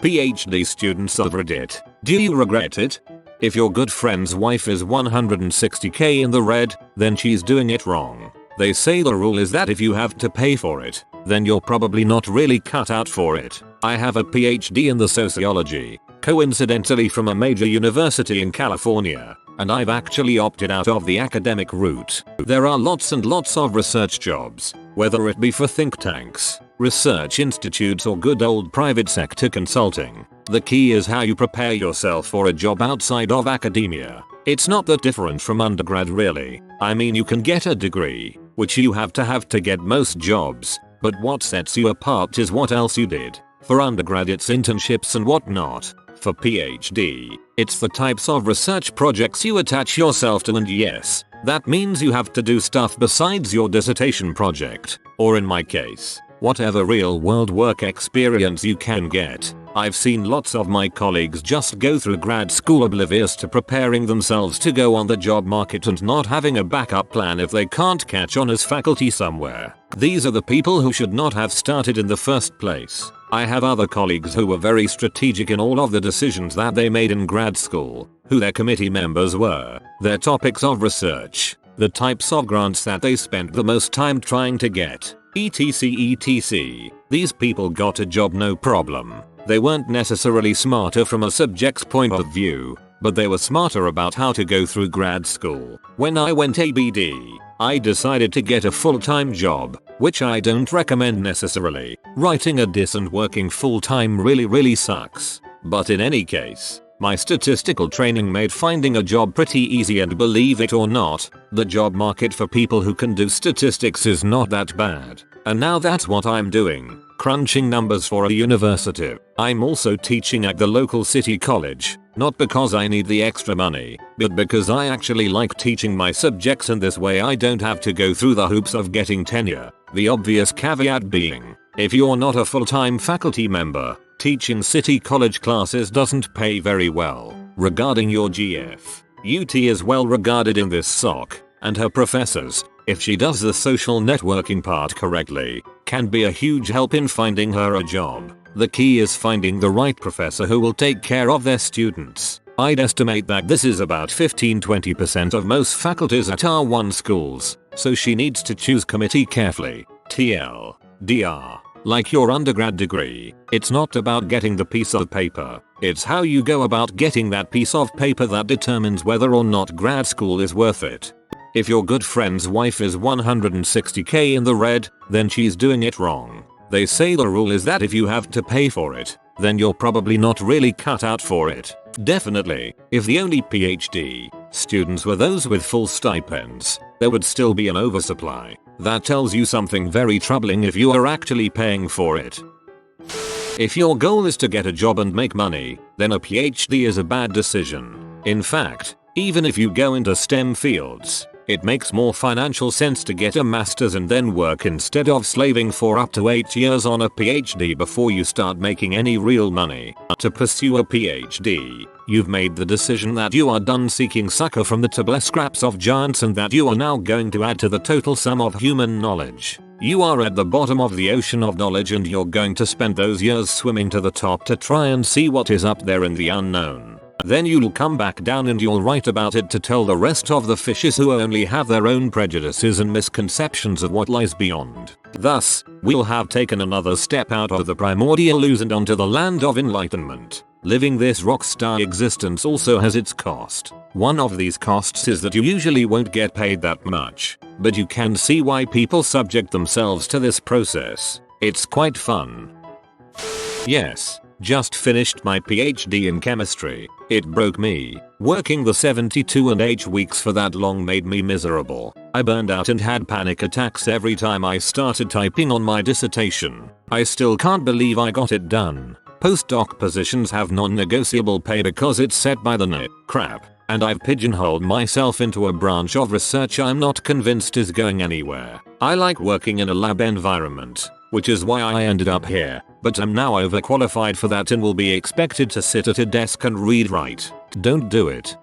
PhD students of Reddit, do you regret it? If your good friend's wife is 160k in the red, then she's doing it wrong. They say the rule is that if you have to pay for it, then you're probably not really cut out for it. I have a PhD in the sociology, coincidentally from a major university in California, and I've actually opted out of the academic route. There are lots and lots of research jobs, whether it be for think tanks, research institutes or good old private sector consulting. The key is how you prepare yourself for a job outside of academia. It's not that different from undergrad really. I mean, you can get a degree, which you have to get most jobs, but what sets you apart is what else you did. For undergrad it's internships and whatnot. For PhD, it's the types of research projects you attach yourself to, and yes, that means you have to do stuff besides your dissertation project, or in my case, whatever real world work experience you can get. I've seen lots of my colleagues just go through grad school oblivious to preparing themselves to go on the job market and not having a backup plan if they can't catch on as faculty somewhere. These are the people who should not have started in the first place. I have other colleagues who were very strategic in all of the decisions that they made in grad school, who their committee members were, their topics of research, the types of grants that they spent the most time trying to get, etc. These people got a job no problem. They weren't necessarily smarter from a subject's point of view, but they were smarter about how to go through grad school. When I went ABD, I decided to get a full-time job, which I don't recommend necessarily. Writing a diss and working full-time really sucks. But in any case, my statistical training made finding a job pretty easy, and believe it or not, the job market for people who can do statistics is not that bad. And now that's what I'm doing, crunching numbers for a university. I'm also teaching at the local city college, not because I need the extra money, but because I actually like teaching my subjects, and this way I don't have to go through the hoops of getting tenure. The obvious caveat being, if you're not a full-time faculty member, teaching city college classes doesn't pay very well. Regarding your GF, UT is well regarded in this SOC, and her professors, if she does the social networking part correctly, can be a huge help in finding her a job. The key is finding the right professor who will take care of their students. I'd estimate that this is about 15-20% of most faculties at R1 schools, so she needs to choose committee carefully. TLDR. Like your undergrad degree, it's not about getting the piece of paper, it's how you go about getting that piece of paper that determines whether or not grad school is worth it. If your good friend's wife is 160k in the red, then she's doing it wrong. They say the rule is that if you have to pay for it, then you're probably not really cut out for it. Definitely, if the only PhD students were those with full stipends, there would still be an oversupply. That tells you something very troubling if you are actually paying for it. If your goal is to get a job and make money, then a PhD is a bad decision. In fact, even if you go into STEM fields, it makes more financial sense to get a master's and then work instead of slaving for up to 8 years on a PhD before you start making any real money. To pursue a PhD, you've made the decision that you are done seeking succor from the table scraps of giants, and that you are now going to add to the total sum of human knowledge. You are at the bottom of the ocean of knowledge, and you're going to spend those years swimming to the top to try and see what is up there in the unknown. Then you'll come back down and you'll write about it to tell the rest of the fishes who only have their own prejudices and misconceptions of what lies beyond. Thus, we'll have taken another step out of the primordial ooze and onto the land of enlightenment. Living this rockstar existence also has its cost. One of these costs is that you usually won't get paid that much, but you can see why people subject themselves to this process. It's quite fun. Yes. Just finished my PhD in chemistry. It broke me. Working the 72.5 weeks for that long made me miserable. I burned out and had panic attacks every time I started typing on my dissertation. I still can't believe I got it done. Postdoc positions have non-negotiable pay because it's set by the NIT. Crap. And I've pigeonholed myself into a branch of research I'm not convinced is going anywhere. I like working in a lab environment, which is why I ended up here, but I'm now overqualified for that and will be expected to sit at a desk and write. Don't do it.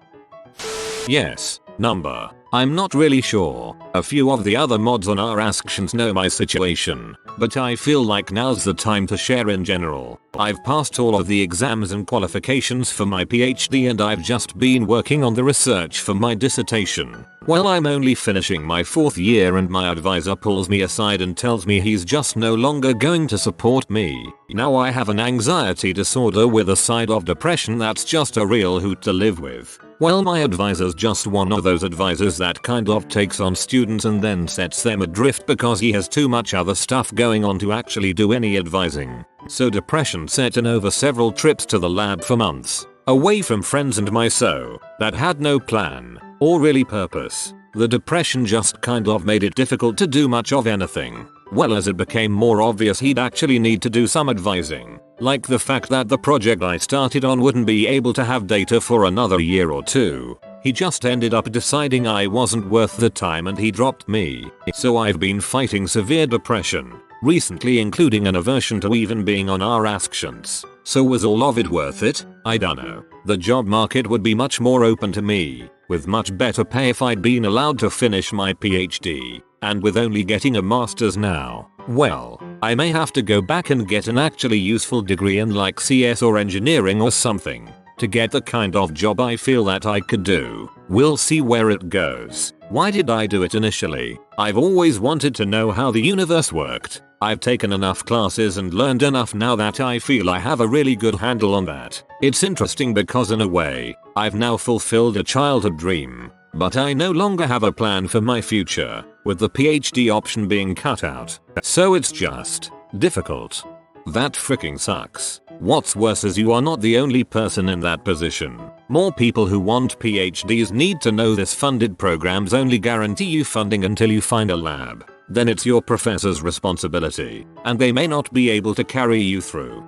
Yes, number. I'm not really sure. A few of the other mods on our AskReddit know my situation, but I feel like now's the time to share in general. I've passed all of the exams and qualifications for my PhD and I've just been working on the research for my dissertation. Well, I'm only finishing my 4th year and my advisor pulls me aside and tells me he's just no longer going to support me. Now I have an anxiety disorder with a side of depression that's just a real hoot to live with. Well, my advisor's just one of those advisors that kind of takes on students and then sets them adrift because he has too much other stuff going on to actually do any advising. So depression set in over several trips to the lab for months, away from friends and my so, that had no plan, or really purpose. The depression just kind of made it difficult to do much of anything. Well, as it became more obvious he'd actually need to do some advising, like the fact that the project I started on wouldn't be able to have data for another year or two. He just ended up deciding I wasn't worth the time and he dropped me. So I've been fighting severe depression recently, including an aversion to even being on our AskReddit. So was all of it worth it? I dunno. The job market would be much more open to me, with much better pay if I'd been allowed to finish my PhD, and with only getting a master's now, well, I may have to go back and get an actually useful degree in like CS or engineering or something, to get the kind of job I feel that I could do. We'll see where it goes. Why did I do it initially? I've always wanted to know how the universe worked. I've taken enough classes and learned enough now that I feel I have a really good handle on that. It's interesting because in a way, I've now fulfilled a childhood dream, but I no longer have a plan for my future, with the PhD option being cut out. So it's just difficult. That freaking sucks. What's worse is you are not the only person in that position. More people who want PhDs need to know this. Funded programs only guarantee you funding until you find a lab. Then it's your professor's responsibility, and they may not be able to carry you through.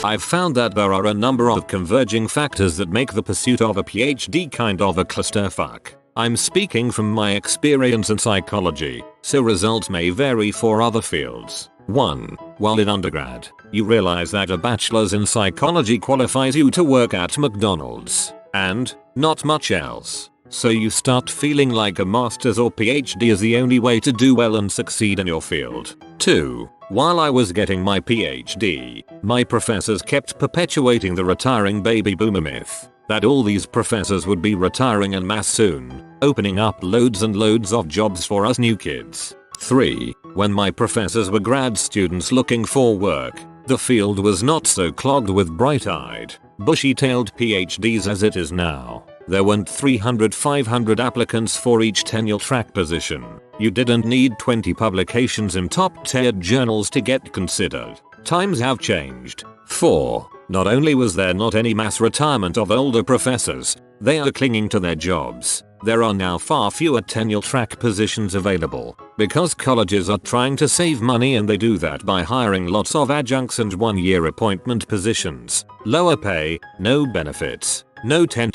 I've found that there are a number of converging factors that make the pursuit of a PhD kind of a clusterfuck. I'm speaking from my experience in psychology, so results may vary for other fields. 1. While in undergrad, you realize that a bachelor's in psychology qualifies you to work at McDonald's, and not much else. So you start feeling like a master's or PhD is the only way to do well and succeed in your field. 2. While I was getting my PhD, my professors kept perpetuating the retiring baby boomer myth, that all these professors would be retiring en masse soon, opening up loads and loads of jobs for us new kids. 3. When my professors were grad students looking for work, the field was not so clogged with bright-eyed, bushy-tailed PhDs as it is now. There weren't 300-500 applicants for each tenure track position. You didn't need 20 publications in top-tiered journals to get considered. Times have changed. 4. Not only was there not any mass retirement of older professors, they are clinging to their jobs. There are now far fewer tenure track positions available, because colleges are trying to save money and they do that by hiring lots of adjuncts and one-year appointment positions. Lower pay, no benefits. No 10.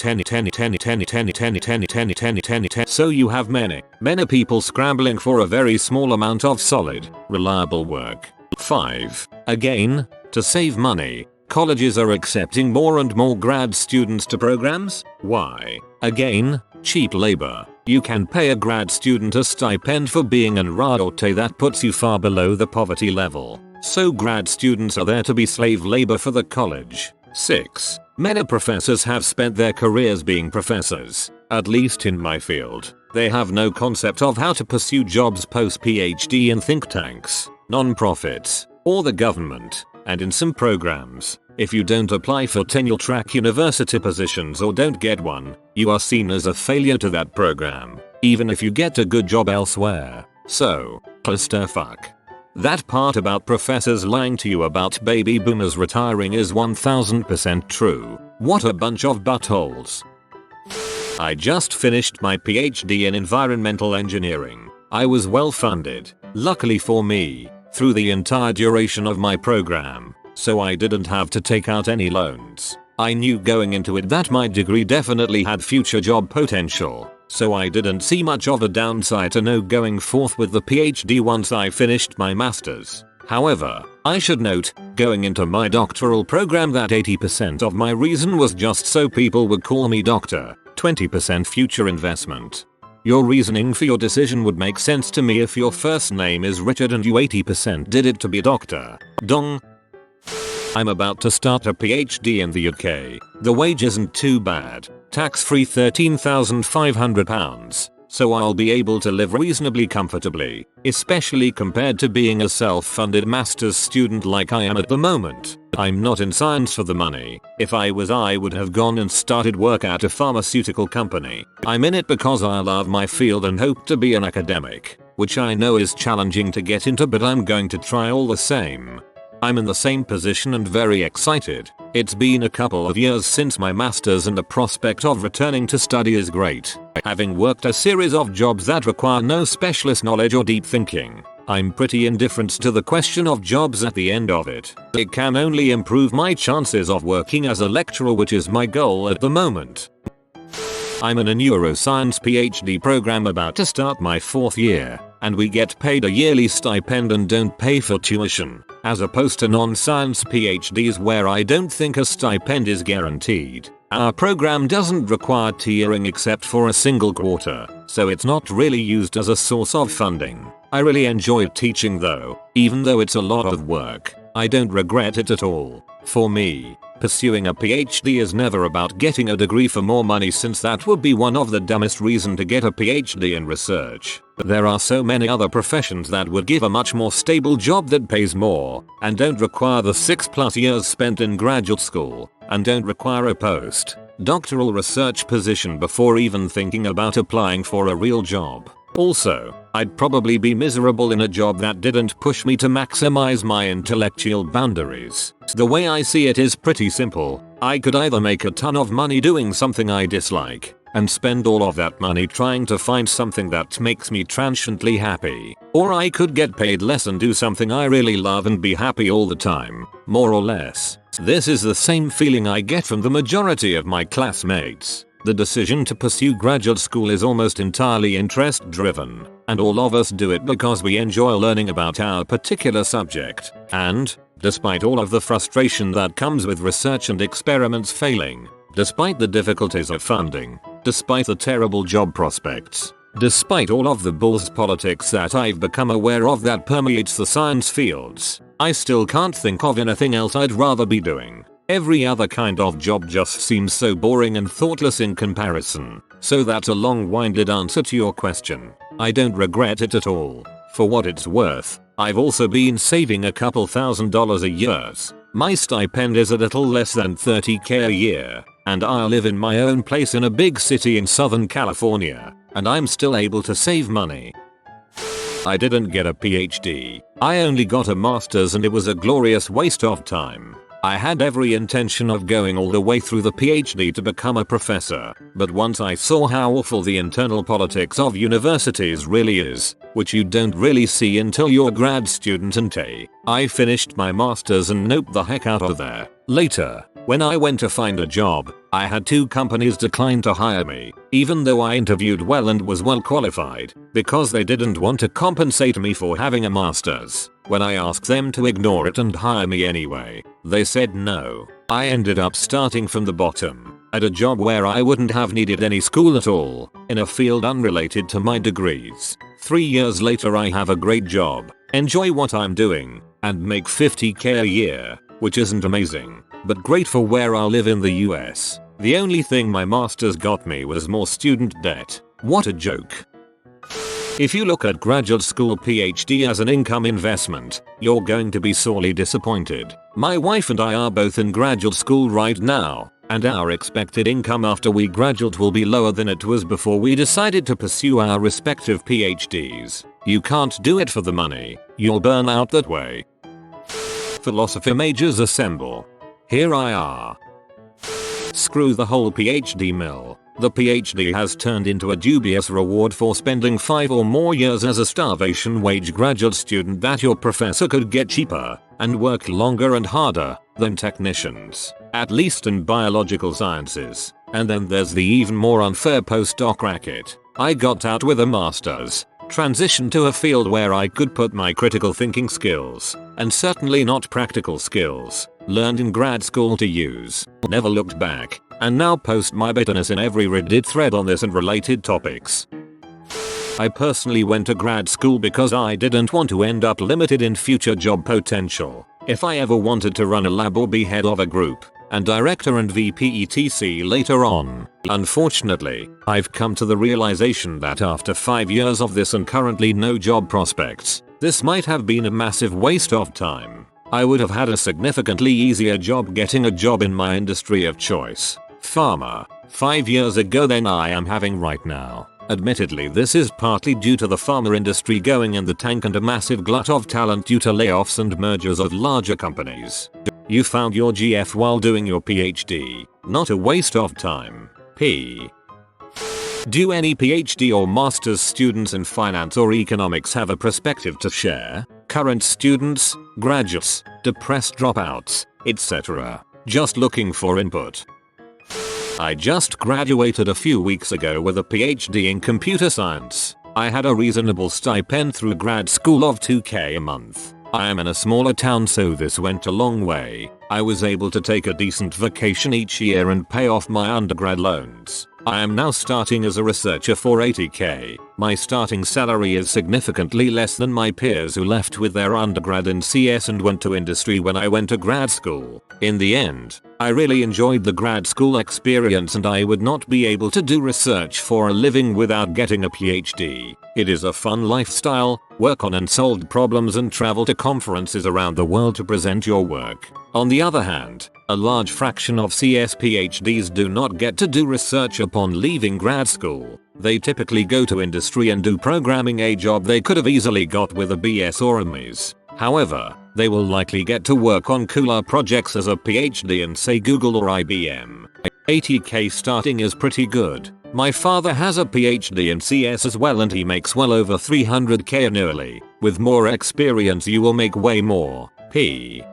So you have many people scrambling for a very small amount of solid, reliable work. 5. Again, to save money, colleges are accepting more and more grad students to programs. Why? Again, cheap labor. You can pay a grad student a stipend for being an RA that puts you far below the poverty level. So grad students are there to be slave labor for the college. 6. Many professors have spent their careers being professors, at least in my field. They have no concept of how to pursue jobs post-PhD in think tanks, non-profits, or the government, and in some programs, if you don't apply for tenure-track university positions or don't get one, you are seen as a failure to that program, even if you get a good job elsewhere. So, clusterfuck. That part about professors lying to you about baby boomers retiring is 1000% true. What a bunch of buttholes. I just finished my PhD in environmental engineering. I was well funded, luckily for me, through the entire duration of my program, so I didn't have to take out any loans. I knew going into it that my degree definitely had future job potential, so I didn't see much of a downside to no going forth with the PhD once I finished my master's. However, I should note, going into my doctoral program that 80% of my reason was just so people would call me doctor, 20% future investment. Your reasoning for your decision would make sense to me if your first name is Richard and you 80% did it to be Dr. Dong. I'm about to start a PhD in the UK. The wage isn't too bad. Tax-free £13,500. So I'll be able to live reasonably comfortably, especially compared to being a self-funded master's student like I am at the moment. I'm not in science for the money. If I was, I would have gone and started work at a pharmaceutical company. I'm in it because I love my field and hope to be an academic, which I know is challenging to get into, but I'm going to try all the same. I'm in the same position and very excited. It's been a couple of years since my master's and the prospect of returning to study is great. Having worked a series of jobs that require no specialist knowledge or deep thinking, I'm pretty indifferent to the question of jobs at the end of it. It can only improve my chances of working as a lecturer, which is my goal at the moment. I'm in a neuroscience PhD program about to start my 4th year, and we get paid a yearly stipend and don't pay for tuition, as opposed to non-science PhDs where I don't think a stipend is guaranteed. Our program doesn't require tiering except for a single quarter, so it's not really used as a source of funding. I really enjoy teaching though, even though it's a lot of work. I don't regret it at all. For me, pursuing a PhD is never about getting a degree for more money, since that would be one of the dumbest reasons to get a PhD in research. But there are so many other professions that would give a much more stable job that pays more, and don't require the 6+ years spent in graduate school, and don't require a post-doctoral research position before even thinking about applying for a real job. Also, I'd probably be miserable in a job that didn't push me to maximize my intellectual boundaries. The way I see it is pretty simple. I could either make a ton of money doing something I dislike, and spend all of that money trying to find something that makes me transiently happy, or I could get paid less and do something I really love and be happy all the time, more or less. This is the same feeling I get from the majority of my classmates. The decision to pursue graduate school is almost entirely interest driven, and all of us do it because we enjoy learning about our particular subject. And, despite all of the frustration that comes with research and experiments failing, despite the difficulties of funding, despite the terrible job prospects, despite all of the bull's politics that I've become aware of that permeates the science fields, I still can't think of anything else I'd rather be doing. Every other kind of job just seems so boring and thoughtless in comparison. So that's a long-winded answer to your question. I don't regret it at all. For what it's worth, I've also been saving a couple $1,000s a year. My stipend is a little less than $30,000 a year, and I live in my own place in a big city in Southern California, and I'm still able to save money. I didn't get a PhD. I only got a master's, and it was a glorious waste of time. I had every intention of going all the way through the PhD to become a professor, but once I saw how awful the internal politics of universities really is, which you don't really see until you're a grad student, I finished my master's and noped the heck out of there. Later, when I went to find a job, I had 2 companies decline to hire me, even though I interviewed well and was well qualified, because they didn't want to compensate me for having a master's. When I asked them to ignore it and hire me anyway, they said no. I ended up starting from the bottom, at a job where I wouldn't have needed any school at all, in a field unrelated to my degrees. 3 years later I have a great job, enjoy what I'm doing, and make $50,000 a year, which isn't amazing, but great for where I live in the US. The only thing my master's got me was more student debt. What a joke. If you look at graduate school PhD as an income investment, you're going to be sorely disappointed. My wife and I are both in graduate school right now, and our expected income after we graduate will be lower than it was before we decided to pursue our respective PhDs. You can't do it for the money. You'll burn out that way. Philosophy majors assemble. Here I are. Screw the whole PhD mill. The PhD has turned into a dubious reward for spending 5 or more years as a starvation wage graduate student that your professor could get cheaper and work longer and harder than technicians, at least in biological sciences. And then there's the even more unfair postdoc racket. I got out with a master's, transitioned to a field where I could put my critical thinking skills, and certainly not practical skills, learned in grad school to use, never looked back, and now post my bitterness in every Reddit thread on this and related topics. I personally went to grad school because I didn't want to end up limited in future job potential. if I ever wanted to run a lab or be head of a group, and director and VP etc later on. Unfortunately, I've come to the realization that after 5 years of this and currently no job prospects, this might have been a massive waste of time. I would have had a significantly easier job getting a job in my industry of choice, pharma, 5 years ago than I am having right now. Admittedly, this is partly due to the pharma industry going in the tank and a massive glut of talent due to layoffs and mergers of larger companies. You found your GF while doing your PhD, not a waste of time. P. Do any PhD or master's students in finance or economics have a perspective to share? Current students, graduates, depressed dropouts, etc. Just looking for input. I just graduated a few weeks ago with a PhD in computer science. I had a reasonable stipend through grad school of $2,000 a month. I am in a smaller town, so this went a long way. I was able to take a decent vacation each year and pay off my undergrad loans. I am now starting as a researcher for $80,000. My starting salary is significantly less than my peers who left with their undergrad in CS and went to industry when I went to grad school. In the end, I really enjoyed the grad school experience and I would not be able to do research for a living without getting a PhD. It is a fun lifestyle, work on unsolved problems and travel to conferences around the world to present your work. On the other hand, a large fraction of CS PhDs do not get to do research upon leaving grad school. They typically go to industry and do programming, a job they could have easily got with a BS or a MS. However, they will likely get to work on cooler projects as a PhD in say Google or IBM. $80,000 starting is pretty good. My father has a PhD in CS as well and he makes well over $300,000 annually. With more experience you will make way more. P.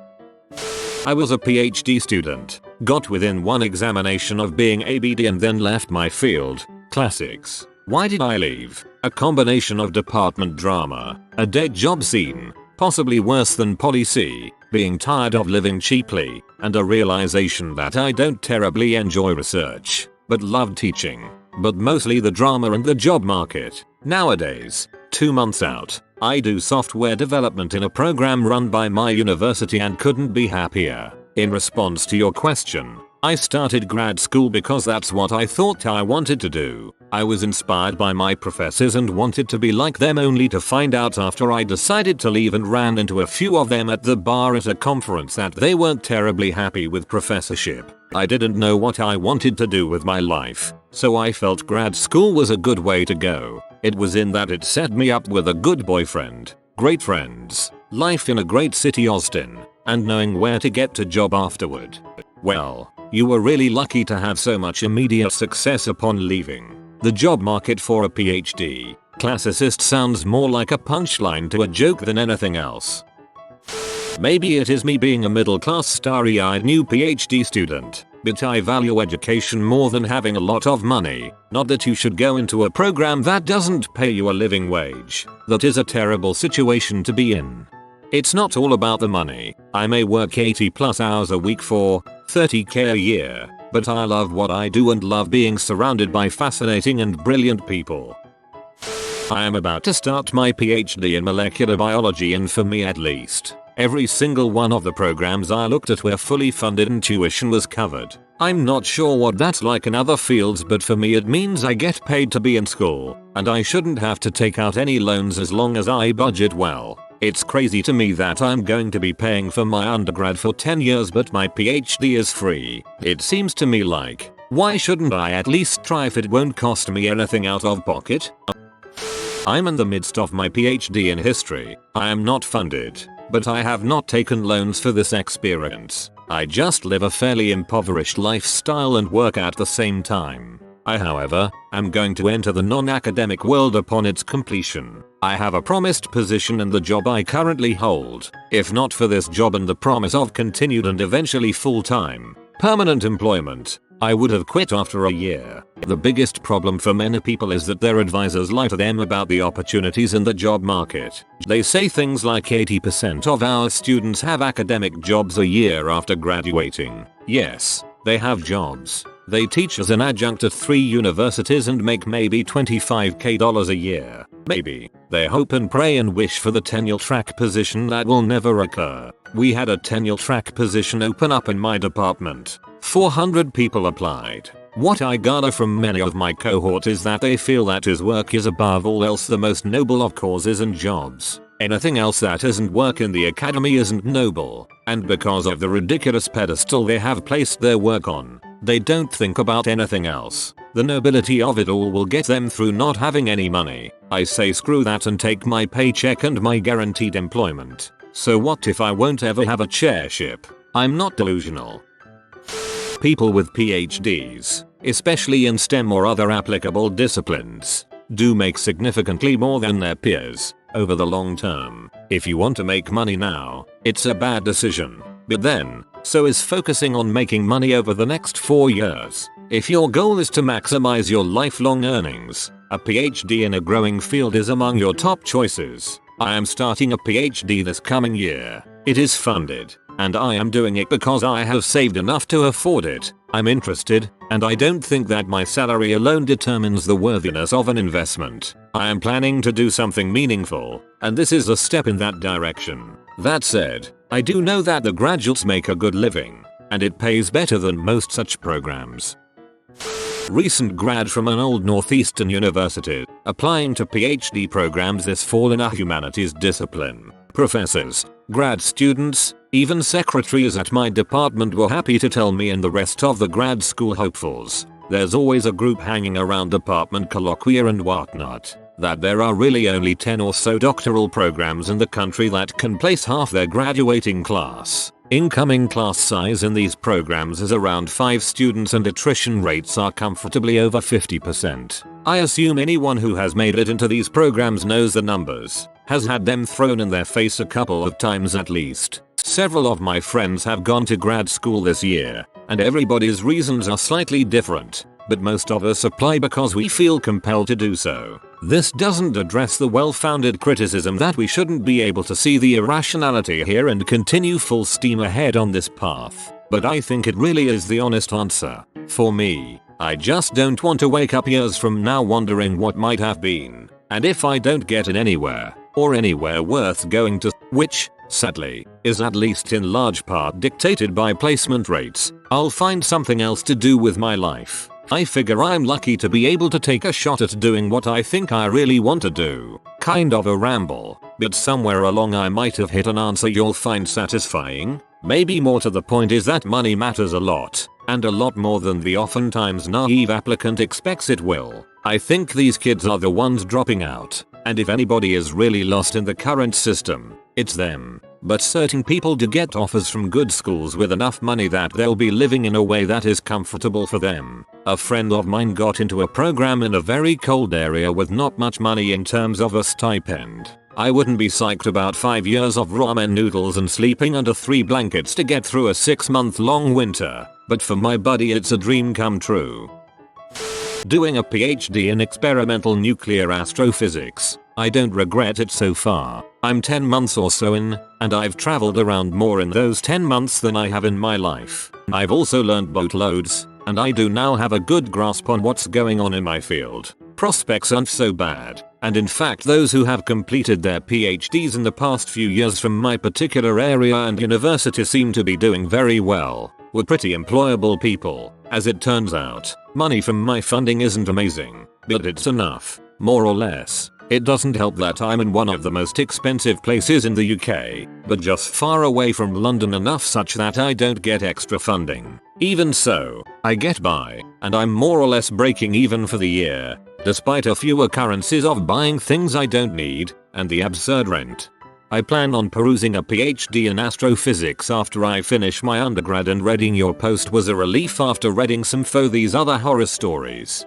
I was a PhD student, got within one examination of being ABD and then left my field. Classics. Why did I leave? A combination of department drama, a dead job scene, possibly worse than policy, being tired of living cheaply, and a realization that I don't terribly enjoy research, but love teaching. But mostly the drama and the job market. Nowadays, 2 months out, I do software development in a program run by my university and couldn't be happier. In response to your question, I started grad school because that's what I thought I wanted to do. I was inspired by my professors and wanted to be like them, only to find out after I decided to leave and ran into a few of them at the bar at a conference that they weren't terribly happy with professorship. I didn't know what I wanted to do with my life, so I felt grad school was a good way to go. It was in that it set me up with a good boyfriend, great friends, life in a great city Austin, and knowing where to get a job afterward. Well, you were really lucky to have so much immediate success upon leaving. The job market for a PhD classicist sounds more like a punchline to a joke than anything else. Maybe it is me being a middle-class starry-eyed new PhD student, but I value education more than having a lot of money. Not that you should go into a program that doesn't pay you a living wage. That is a terrible situation to be in. It's not all about the money. I may work 80+ hours a week for $30,000 a year, but I love what I do and love being surrounded by fascinating and brilliant people. I am about to start my PhD in molecular biology, and for me at least, every single one of the programs I looked at were fully funded and tuition was covered. I'm not sure what that's like in other fields, but for me it means I get paid to be in school, and I shouldn't have to take out any loans as long as I budget well. It's crazy to me that I'm going to be paying for my undergrad for 10 years but my PhD is free. It seems to me like, why shouldn't I at least try if it won't cost me anything out of pocket? I'm in the midst of my PhD in history. I am not funded, but I have not taken loans for this experience. I just live a fairly impoverished lifestyle and work at the same time. I, however, am going to enter the non-academic world upon its completion. I have a promised position in the job I currently hold. If not for this job and the promise of continued and eventually full-time, permanent employment, I would have quit after a year. The biggest problem for many people is that their advisors lie to them about the opportunities in the job market. They say things like 80% of our students have academic jobs a year after graduating. Yes, they have jobs. They teach as an adjunct at 3 universities and make maybe $25,000 a year. Maybe. They hope and pray and wish for the tenure track position that will never occur. We had a tenure track position open up in my department. 400 people applied. What I gather from many of my cohort is that they feel that his work is above all else the most noble of causes and jobs. Anything else that isn't work in the academy isn't noble, and because of the ridiculous pedestal they have placed their work on, they don't think about anything else. The nobility of it all will get them through not having any money. I say screw that and take my paycheck and my guaranteed employment. So what if I won't ever have a chairship? I'm not delusional. People with PhDs, especially in STEM or other applicable disciplines, do make significantly more than their peers over the long term. If you want to make money now, it's a bad decision. But then, so is focusing on making money over the next 4 years. If your goal is to maximize your lifelong earnings, a PhD in a growing field is among your top choices. I am starting a PhD this coming year. It is funded, and I am doing it because I have saved enough to afford it. I'm interested, and I don't think that my salary alone determines the worthiness of an investment. I am planning to do something meaningful, and this is a step in that direction. That said, I do know that the graduates make a good living, and it pays better than most such programs. Recent grad from an old northeastern university, applying to PhD programs this fall in a humanities discipline. Professors, grad students, even secretaries at my department were happy to tell me and the rest of the grad school hopefuls, there's always a group hanging around department colloquia and whatnot, that there are really only 10 or so doctoral programs in the country that can place half their graduating class. Incoming class size in these programs is around 5 students and attrition rates are comfortably over 50%. I assume anyone who has made it into these programs knows the numbers, has had them thrown in their face a couple of times at least. Several of my friends have gone to grad school this year, and everybody's reasons are slightly different, but most of us apply because we feel compelled to do so. This doesn't address the well-founded criticism that we shouldn't be able to see the irrationality here and continue full steam ahead on this path, but I think it really is the honest answer. For me, I just don't want to wake up years from now wondering what might have been, and if I don't get in anywhere, or anywhere worth going to, which, sadly, is at least in large part dictated by placement rates, I'll find something else to do with my life. I figure I'm lucky to be able to take a shot at doing what I think I really want to do. Kind of a ramble, but somewhere along I might have hit an answer you'll find satisfying. Maybe more to the point is that money matters a lot, and a lot more than the oftentimes naive applicant expects it will. I think these kids are the ones dropping out, and if anybody is really lost in the current system, it's them. But certain people do get offers from good schools with enough money that they'll be living in a way that is comfortable for them. A friend of mine got into a program in a very cold area with not much money in terms of a stipend. I wouldn't be psyched about 5 years of ramen noodles and sleeping under 3 blankets to get through a 6-month-long winter, but for my buddy it's a dream come true. Doing a PhD in experimental nuclear astrophysics. I don't regret it so far. I'm 10 months or so in, and I've traveled around more in those 10 months than I have in my life. I've also learned boatloads, and I do now have a good grasp on what's going on in my field. Prospects aren't so bad, and in fact those who have completed their PhDs in the past few years from my particular area and university seem to be doing very well. We're pretty employable people. As it turns out, money from my funding isn't amazing, but it's enough, more or less. It doesn't help that I'm in one of the most expensive places in the UK, but just far away from London enough such that I don't get extra funding. Even so, I get by, and I'm more or less breaking even for the year, despite a few occurrences of buying things I don't need, and the absurd rent. I plan on perusing a PhD in astrophysics after I finish my undergrad, and reading your post was a relief after reading some of these other horror stories.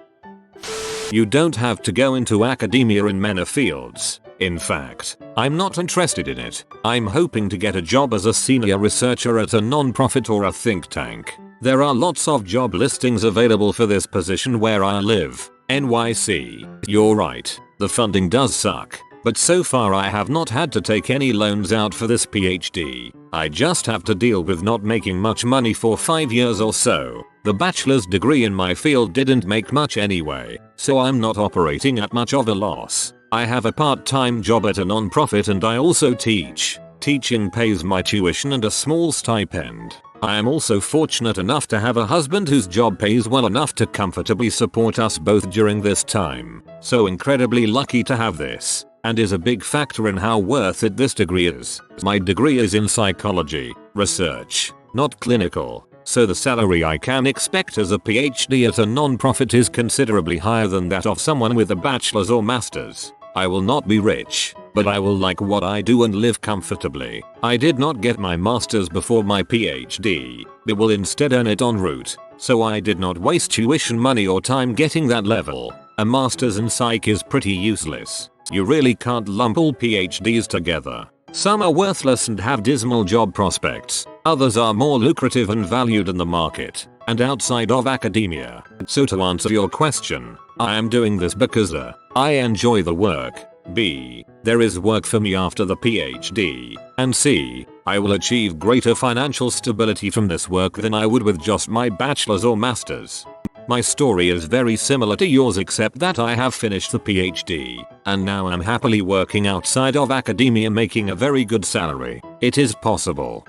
You don't have to go into academia in many fields. In fact, I'm not interested in it. I'm hoping to get a job as a senior researcher at a non-profit or a think tank. There are lots of job listings available for this position where I live, NYC. You're right, the funding does suck, but so far I have not had to take any loans out for this PhD. I just have to deal with not making much money for 5 years or so. The bachelor's degree in my field didn't make much anyway, so I'm not operating at much of a loss. I have a part-time job at a non-profit and I also teach. Teaching pays my tuition and a small stipend. I am also fortunate enough to have a husband whose job pays well enough to comfortably support us both during this time. So incredibly lucky to have this, and is a big factor in how worth it this degree is. My degree is in psychology, research, not clinical, so the salary I can expect as a PhD at a non-profit is considerably higher than that of someone with a bachelor's or master's. I will not be rich, but I will like what I do and live comfortably. I did not get my master's before my PhD, but will instead earn it en route, so I did not waste tuition money or time getting that level. A master's in psych is pretty useless. You really can't lump all PhDs together. Some are worthless and have dismal job prospects. Others are more lucrative and valued in the market and outside of academia. So to answer your question, I am doing this because A, I enjoy the work, B, there is work for me after the PhD, and C, I will achieve greater financial stability from this work than I would with just my bachelor's or master's. My story is very similar to yours except that I have finished the PhD, and now I'm happily working outside of academia making a very good salary. It is possible.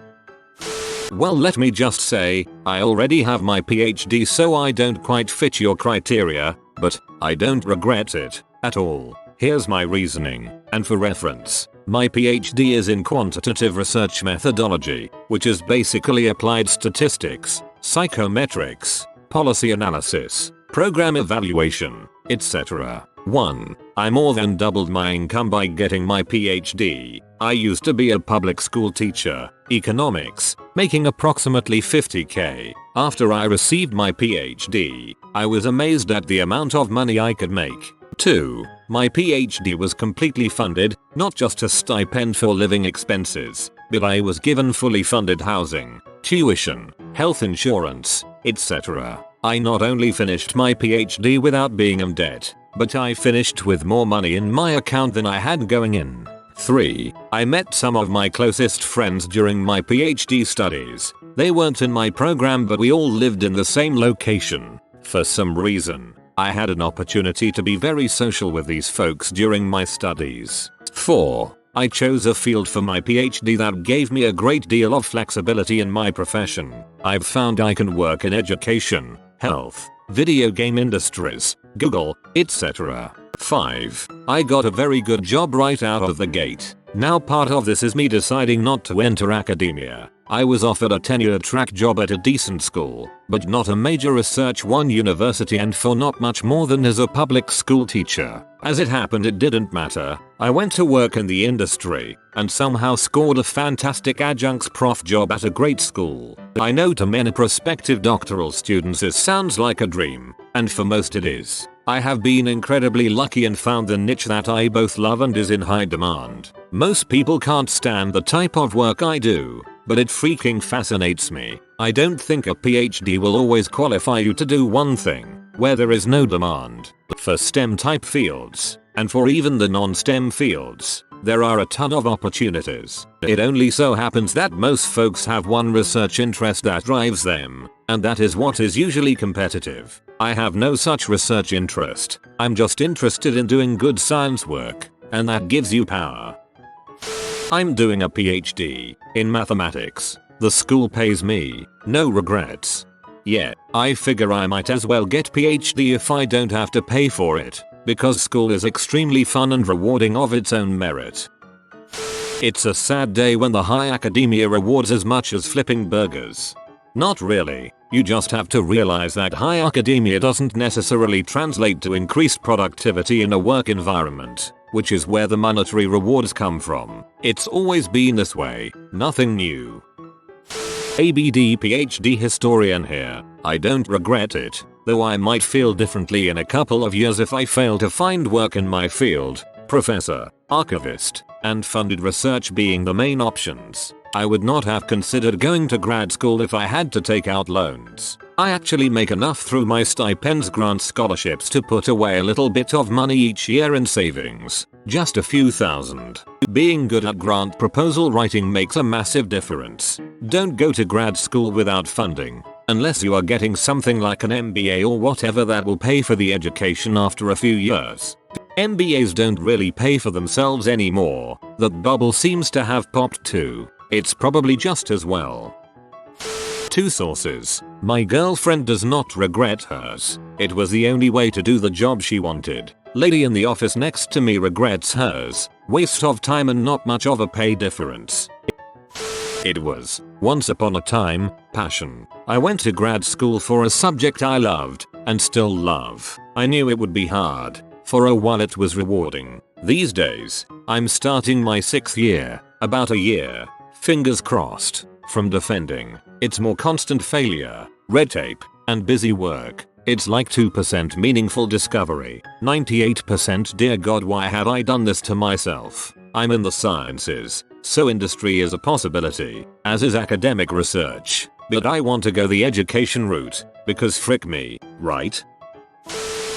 Well, let me just say, I already have my PhD, so I don't quite fit your criteria, but I don't regret it at all. Here's my reasoning, and for reference, my PhD is in quantitative research methodology, which is basically applied statistics, psychometrics, policy analysis, program evaluation, etc. 1. I more than doubled my income by getting my PhD. I used to be a public school teacher, economics, making approximately 50k. After I received my PhD, I was amazed at the amount of money I could make. 2. My PhD was completely funded, not just a stipend for living expenses, but I was given fully funded housing, tuition, health insurance, etc. I not only finished my PhD without being in debt, but I finished with more money in my account than I had going in. 3. I met some of my closest friends during my PhD studies. They weren't in my program, but we all lived in the same location. For some reason, I had an opportunity to be very social with these folks during my studies. 4. I chose a field for my PhD that gave me a great deal of flexibility in my profession. I've found I can work in education, health, video game industries, Google, etc. 5. I got a very good job right out of the gate. Now part of this is me deciding not to enter academia. I was offered a tenure-track job at a decent school, but not a major research one university, and for not much more than as a public school teacher. As it happened, it didn't matter. I went to work in the industry and somehow scored a fantastic adjuncts prof job at a great school. I know to many prospective doctoral students this sounds like a dream, and for most it is. I have been incredibly lucky and found the niche that I both love and is in high demand. Most people can't stand the type of work I do, but it freaking fascinates me. I don't think a PhD will always qualify you to do one thing where there is no demand. For STEM type fields, and for even the non-STEM fields, there are a ton of opportunities. It only so happens that most folks have one research interest that drives them, and that is what is usually competitive. I have no such research interest. I'm just interested in doing good science work, and that gives you power. I'm doing a PhD in mathematics. The school pays me, no regrets. Yeah, I figure I might as well get PhD if I don't have to pay for it, because school is extremely fun and rewarding of its own merit. It's a sad day when the high academia rewards as much as flipping burgers. Not really. You just have to realize that high academia doesn't necessarily translate to increased productivity in a work environment, which is where the monetary rewards come from. It's always been this way, nothing new. ABD PhD historian here. I don't regret it, though I might feel differently in a couple of years if I fail to find work in my field, professor, archivist, and funded research being the main options. I would not have considered going to grad school if I had to take out loans. I actually make enough through my stipends, grant scholarships to put away a little bit of money each year in savings, just a few thousand. Being good at grant proposal writing makes a massive difference. Don't go to grad school without funding, unless you are getting something like an MBA or whatever that will pay for the education after a few years. MBAs don't really pay for themselves anymore. That bubble seems to have popped too. It's probably just as well. 2 sources. My girlfriend does not regret hers. It was the only way to do the job she wanted. Lady in the office next to me regrets hers. Waste of time and not much of a pay difference. It was, once upon a time, passion. I went to grad school for a subject I loved, and still love. I knew it would be hard. For a while it was rewarding. These days, I'm starting my 6th year, about a year, fingers crossed, from defending. It's more constant failure, red tape, and busy work. It's like 2% meaningful discovery, 98% dear God why have I done this to myself. I'm in the sciences, so industry is a possibility, as is academic research. But I want to go the education route, because frick me, right?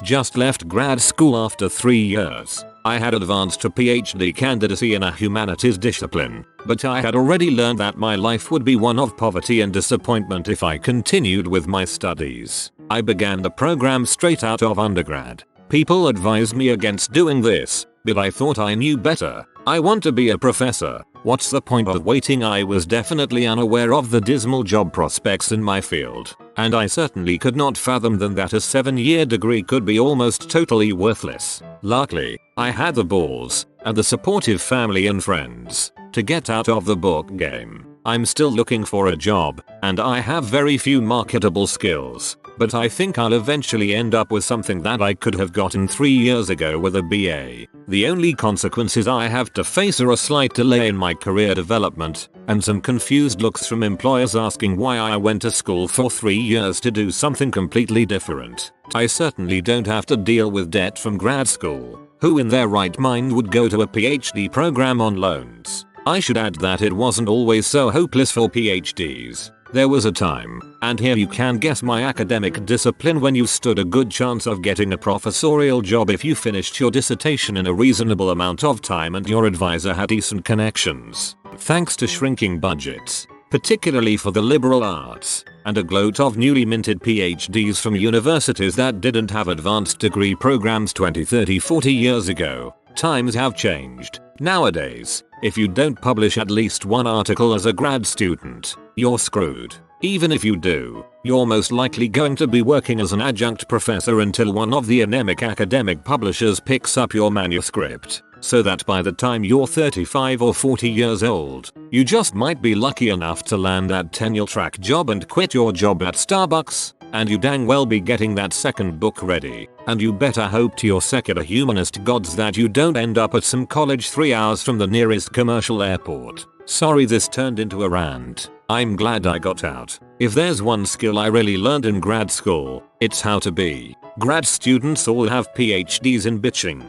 Just left grad school after 3 years. I had advanced to PhD candidacy in a humanities discipline, but I had already learned that my life would be one of poverty and disappointment if I continued with my studies. I began the program straight out of undergrad. People advised me against doing this, but I thought I knew better. I want to be a professor. What's the point of waiting? I was definitely unaware of the dismal job prospects in my field, and I certainly could not fathom then that a 7-year degree could be almost totally worthless. Luckily, I had the balls, and the supportive family and friends, to get out of the book game. I'm still looking for a job, and I have very few marketable skills, but I think I'll eventually end up with something that I could have gotten 3 years ago with a BA. The only consequences I have to face are a slight delay in my career development, and some confused looks from employers asking why I went to school for 3 years to do something completely different. I certainly don't have to deal with debt from grad school. Who in their right mind would go to a PhD program on loans? I should add that it wasn't always so hopeless for PhDs. There was a time, and here you can guess my academic discipline, when you stood a good chance of getting a professorial job if you finished your dissertation in a reasonable amount of time and your advisor had decent connections. Thanks to shrinking budgets, particularly for the liberal arts, and a gloat of newly minted PhDs from universities that didn't have advanced degree programs 20, 30, 40 years ago, times have changed. Nowadays, if you don't publish at least one article as a grad student, you're screwed. Even if you do, you're most likely going to be working as an adjunct professor until one of the anemic academic publishers picks up your manuscript, so that by the time you're 35 or 40 years old, you just might be lucky enough to land that tenure track job and quit your job at Starbucks, and you dang well be getting that second book ready. And you better hope to your secular humanist gods that you don't end up at some college 3 hours from the nearest commercial airport. Sorry this turned into a rant. I'm glad I got out. If there's one skill I really learned in grad school, it's how to be. Grad students all have PhDs in bitching.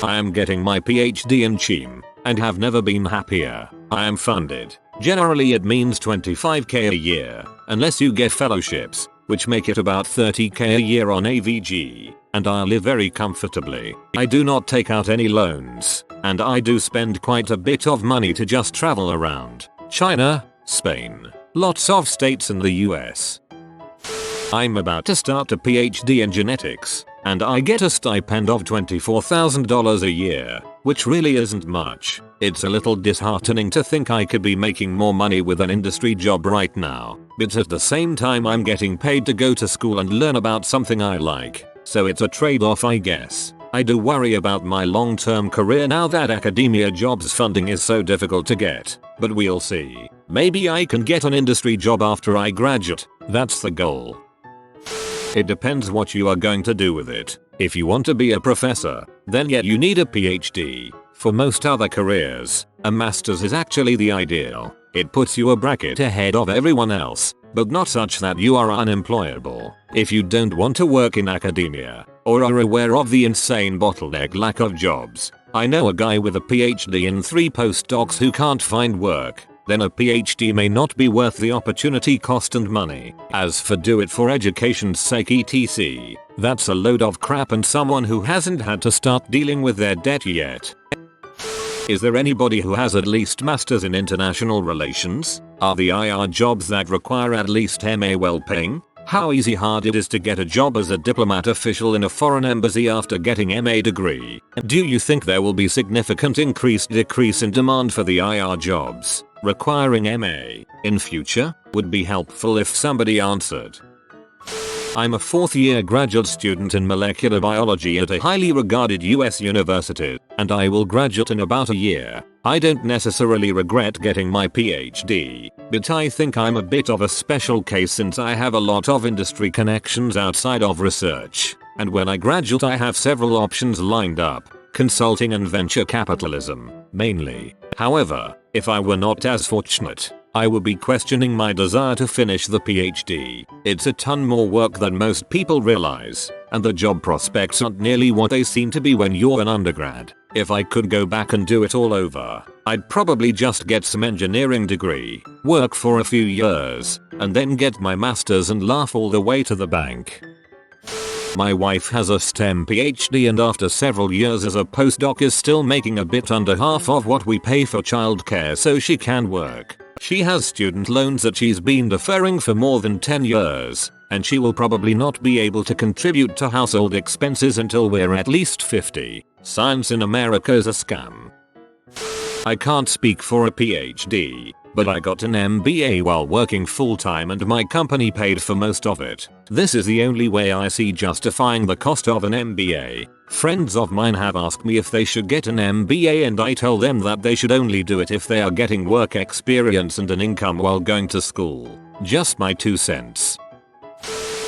I am getting my PhD in CHEM, and have never been happier. I am funded. Generally it means 25k a year, unless you get fellowships, which make it about 30k a year on AVG, and I live very comfortably. I do not take out any loans, and I do spend quite a bit of money to just travel around China, Spain, lots of states in the US. I'm about to start a PhD in genetics, and I get a stipend of $24,000 a year, which really isn't much. It's a little disheartening to think I could be making more money with an industry job right now, but at the same time I'm getting paid to go to school and learn about something I like, so it's a trade-off I guess. I do worry about my long-term career now that academia jobs funding is so difficult to get, but we'll see. Maybe I can get an industry job after I graduate, that's the goal. It depends what you are going to do with it. If you want to be a professor, then yeah, you need a PhD. For most other careers, a master's is actually the ideal. It puts you a bracket ahead of everyone else, but not such that you are unemployable. If you don't want to work in academia, or are aware of the insane bottleneck lack of jobs, I know a guy with a PhD and 3 postdocs who can't find work, then a PhD may not be worth the opportunity cost and money. As for do it for education's sake etc, that's a load of crap and someone who hasn't had to start dealing with their debt yet. Is there anybody who has at least masters in international relations? Are the IR jobs that require at least MA well paying? how easy hard it is to get a job as a diplomat official in a foreign embassy after getting MA degree. Do you think there will be significant decrease in demand for the IR jobs requiring MA in future? Would be helpful if somebody answered. I'm a 4th year graduate student in molecular biology at a highly regarded US university, and I will graduate in about a year. I don't necessarily regret getting my PhD, but I think I'm a bit of a special case since I have a lot of industry connections outside of research, and when I graduate I have several options lined up, consulting and venture capitalism, mainly. However, if I were not as fortunate, I would be questioning my desire to finish the PhD. It's a ton more work than most people realize, and the job prospects aren't nearly what they seem to be when you're an undergrad. If I could go back and do it all over, I'd probably just get some engineering degree, work for a few years, and then get my master's and laugh all the way to the bank. My wife has a STEM PhD and after several years as a postdoc is still making a bit under half of what we pay for childcare so she can work. She has student loans that she's been deferring for more than 10 years, and she will probably not be able to contribute to household expenses until we're at least 50. Science in America is a scam. I can't speak for a PhD, but I got an MBA while working full-time and my company paid for most of it. This is the only way I see justifying the cost of an MBA. Friends of mine have asked me if they should get an MBA and I tell them that they should only do it if they are getting work experience and an income while going to school. Just my 2 cents.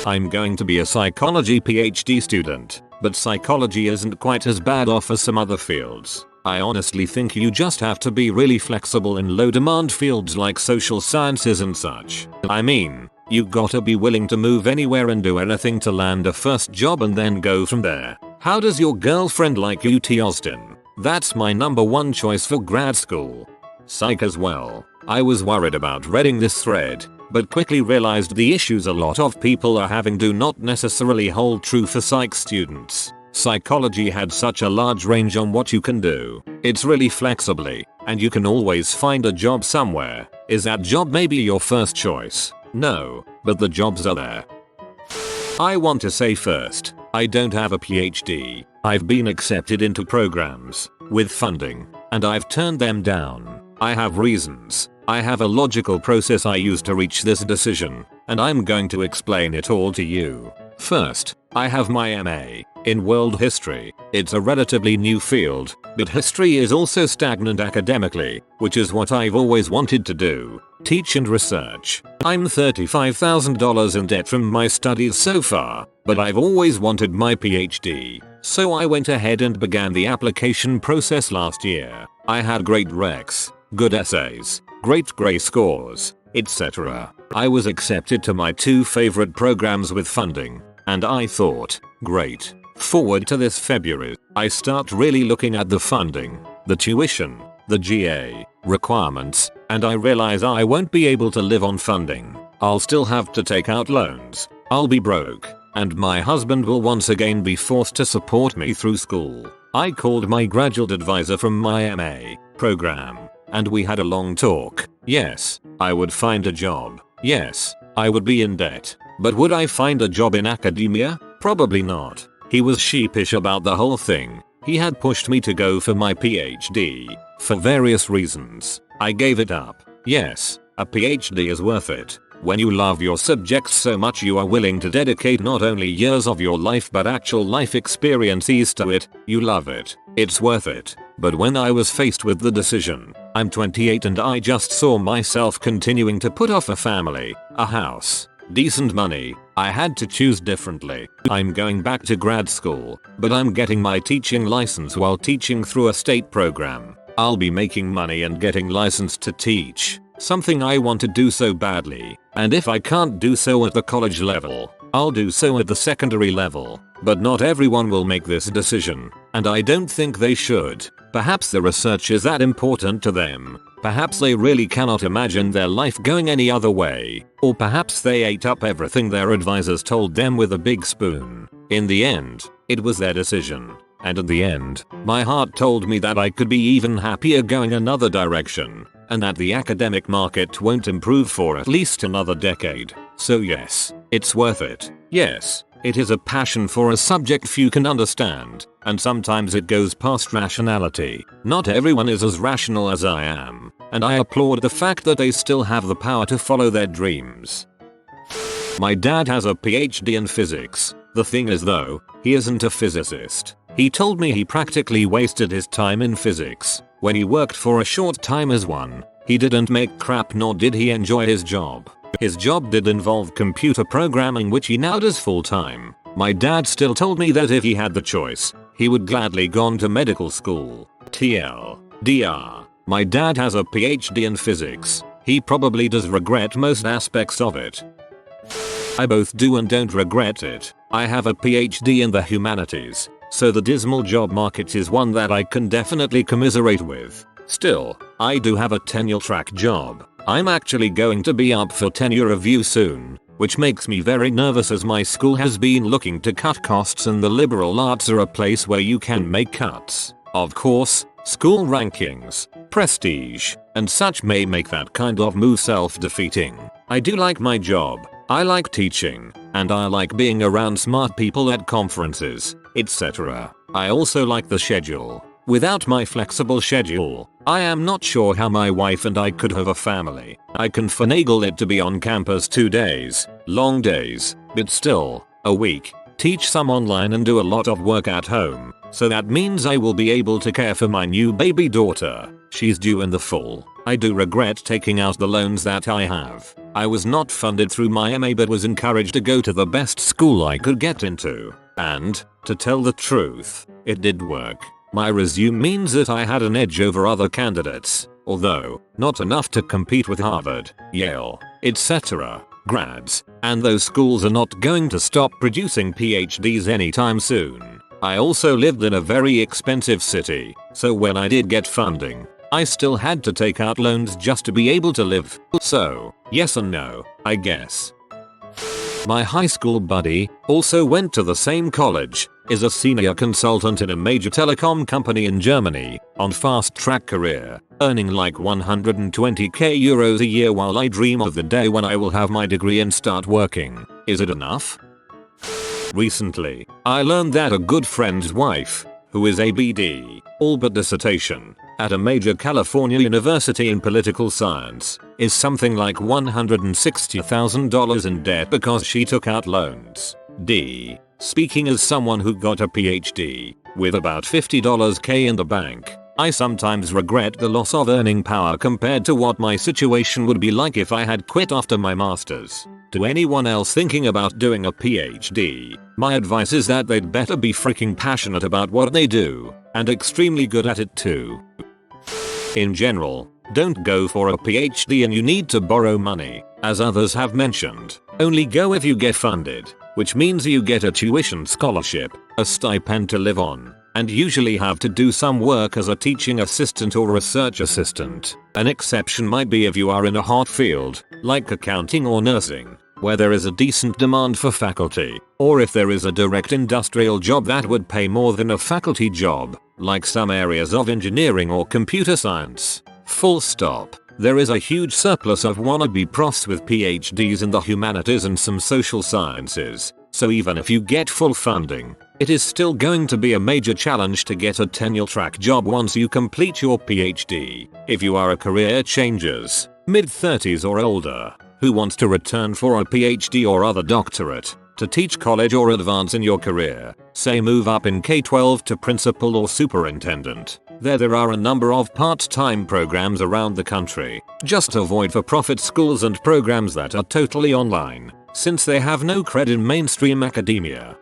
I'm going to be a psychology PhD student, but psychology isn't quite as bad off as some other fields. I honestly think you just have to be really flexible in low demand fields like social sciences and such. I mean, you gotta be willing to move anywhere and do anything to land a first job and then go from there. How does your girlfriend like UT Austin? That's my #1 choice for grad school. Psych as well. I was worried about reading this thread, but quickly realized the issues a lot of people are having do not necessarily hold true for psych students. Psychology had such a large range on what you can do. It's really flexible, and you can always find a job somewhere. Is that job maybe your first choice? No, but the jobs are there. I want to say first, I don't have a PhD. I've been accepted into programs with funding, and I've turned them down. I have reasons. I have a logical process I use to reach this decision, and I'm going to explain it all to you. First, I have my MA in world history. It's a relatively new field, but history is also stagnant academically, which is what I've always wanted to do. Teach and research. I'm $35,000 in debt from my studies so far, but I've always wanted my PhD, so I went ahead and began the application process last year. I had great recs, good essays, great grade scores, etc. I was accepted to my 2 favorite programs with funding, and I thought, great. Forward to this February, I start really looking at the funding, the tuition, the GA requirements, and I realize I won't be able to live on funding. I'll still have to take out loans. I'll be broke, and my husband will once again be forced to support me through school. I called my graduate advisor from my MA program, and we had a long talk. Yes, I would find a job. Yes, I would be in debt. But would I find a job in academia? Probably not. He was sheepish about the whole thing. He had pushed me to go for my PhD. For various reasons, I gave it up. Yes, a PhD is worth it. When you love your subjects so much you are willing to dedicate not only years of your life but actual life experiences to it, you love it. It's worth it. But when I was faced with the decision, I'm 28 and I just saw myself continuing to put off a family, a house, decent money, I had to choose differently. I'm going back to grad school, but I'm getting my teaching license while teaching through a state program. I'll be making money and getting licensed to teach, something I want to do so badly, and if I can't do so at the college level, I'll do so at the secondary level. But not everyone will make this decision, and I don't think they should. Perhaps the research is that important to them. Perhaps they really cannot imagine their life going any other way. Or perhaps they ate up everything their advisors told them with a big spoon. In the end, it was their decision. And at the end, my heart told me that I could be even happier going another direction, and that the academic market won't improve for at least another decade. So yes, it's worth it. Yes, it is a passion for a subject few can understand, and sometimes it goes past rationality. Not everyone is as rational as I am, and I applaud the fact that they still have the power to follow their dreams. My dad has a PhD in physics. The thing is though, he isn't a physicist. He told me he practically wasted his time in physics. When he worked for a short time as one, he didn't make crap nor did he enjoy his job. His job did involve computer programming, which he now does full time. My dad still told me that if he had the choice, he would gladly gone to medical school. TLDR. My dad has a PhD in physics. He probably does regret most aspects of it. I both do and don't regret it. I have a PhD in the humanities, so the dismal job market is one that I can definitely commiserate with. Still, I do have a tenure track job. I'm actually going to be up for tenure review soon, which makes me very nervous as my school has been looking to cut costs and the liberal arts are a place where you can make cuts. Of course, school rankings, prestige, and such may make that kind of move self-defeating. I do like my job, I like teaching, and I like being around smart people at conferences, etc. I also like the schedule. Without my flexible schedule, I am not sure how my wife and I could have a family. I can finagle it to be on campus 2 days, long days, but still, a week, teach some online and do a lot of work at home, so that means I will be able to care for my new baby daughter. She's due in the fall. I do regret taking out the loans that I have. I was not funded through my MA but was encouraged to go to the best school I could get into. And, to tell the truth, it did work. My resume means that I had an edge over other candidates, although not enough to compete with Harvard, Yale, etc. grads, and those schools are not going to stop producing PhDs anytime soon. I also lived in a very expensive city, so when I did get funding, I still had to take out loans just to be able to live. So, yes and no, I guess. My high school buddy also went to the same college, is a senior consultant in a major telecom company in Germany, on fast track career, earning like 120k euros a year while I dream of the day when I will have my degree and start working. Is it enough? Recently, I learned that a good friend's wife, who is a BD, all but dissertation, at a major California university in political science, is something like $160,000 in debt because she took out loans. Speaking as someone who got a PhD, with about $50k in the bank, I sometimes regret the loss of earning power compared to what my situation would be like if I had quit after my masters. To anyone else thinking about doing a PhD, my advice is that they'd better be freaking passionate about what they do, and extremely good at it too. In general, don't go for a PhD and you need to borrow money, as others have mentioned. Only go if you get funded, which means you get a tuition scholarship, a stipend to live on, and usually have to do some work as a teaching assistant or research assistant. An exception might be if you are in a hot field, like accounting or nursing, where there is a decent demand for faculty, or if there is a direct industrial job that would pay more than a faculty job, like some areas of engineering or computer science. Full stop. There is a huge surplus of wannabe profs with PhDs in the humanities and some social sciences, so even if you get full funding, it is still going to be a major challenge to get a tenure track job once you complete your PhD. If you are a career changers, mid-30s or older, who wants to return for a PhD or other doctorate, to teach college or advance in your career, say move up in K-12 to principal or superintendent, there are a number of part-time programs around the country. Just avoid for-profit schools and programs that are totally online, since they have no cred in mainstream academia.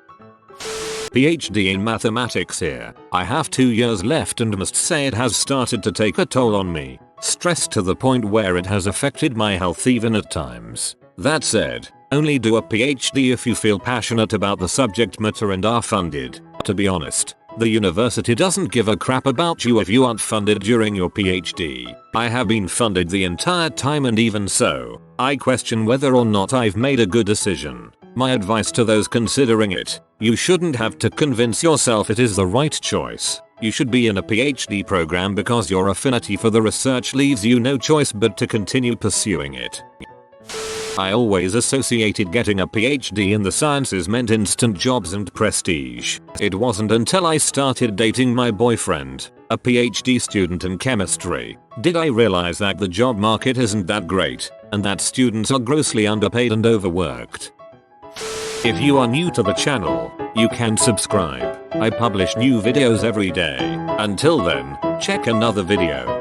PhD in mathematics here. I have 2 years left and must say it has started to take a toll on me. Stressed to the point where it has affected my health even at times. That said, only do a PhD if you feel passionate about the subject matter and are funded. To be honest, the university doesn't give a crap about you if you aren't funded during your PhD. I have been funded the entire time and even so, I question whether or not I've made a good decision. My advice to those considering it, you shouldn't have to convince yourself it is the right choice. You should be in a PhD program because your affinity for the research leaves you no choice but to continue pursuing it. I always associated getting a PhD in the sciences meant instant jobs and prestige. It wasn't until I started dating my boyfriend, a PhD student in chemistry, did I realize that the job market isn't that great, and that students are grossly underpaid and overworked. If you are new to the channel, you can subscribe. I publish new videos every day. Until then, check another video.